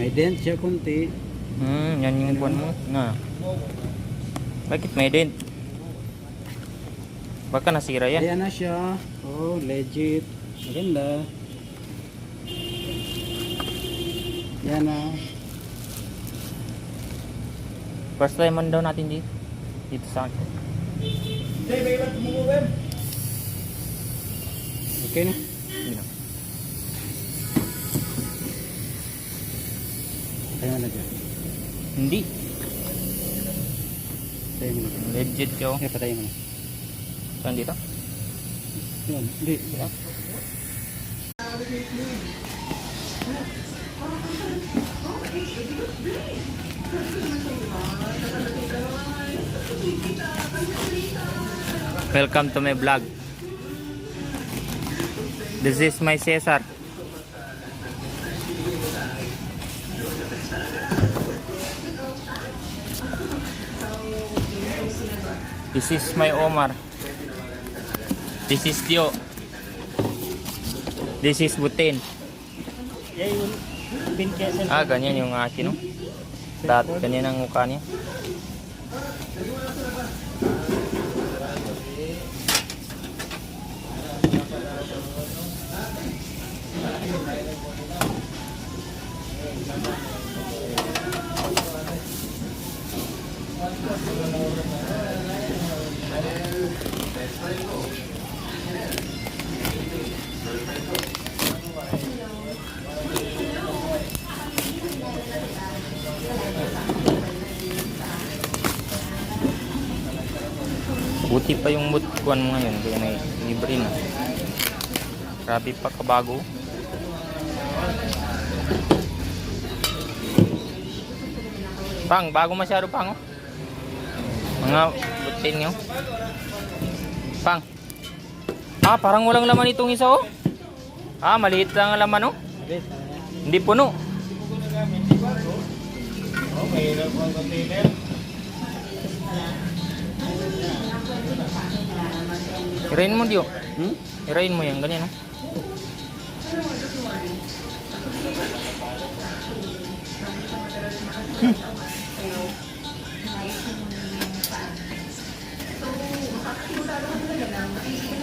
May dent siya kunti. Yan yung buwan mo. Na. Bakit may dent? Baka nasira yan. Ayan na siya. Oh, legit. Maganda. Yan na. First time man daw natin dito. Dito sa akin. Okay na. Hindi na. Tayo mo na dyan. Hindi. Tayo mo na dyan. Legit ko. Patayin mo na. Saan dito? Yun. Hindi. Welcome to my vlog. This is my Cesar. This is my Omar. This is Tio. This is Butin. Ganyan yung akin, no? Ganyan ang mukha niya. Buti pa yung mutkuan mo ngayon, kaya may libre na. Grabe pa kabago. Pang, bago masyado pang, oh. Mga butin nyo. Pang. Parang walang laman itong isa, oh. Maliit lang ang laman, oh. Hindi puno. Irain mo, Dio. Irain mo yan, ganyan, oh.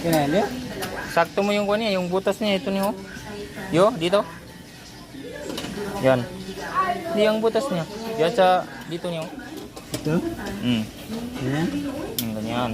Kaya niya? Sakto mo yung kunya, yung butas niya, ito niyo. Yo, dito. Yan. Hindi yung butas niya. Yan sa dito niyo. Ito? Mm. Yan? Ganyan.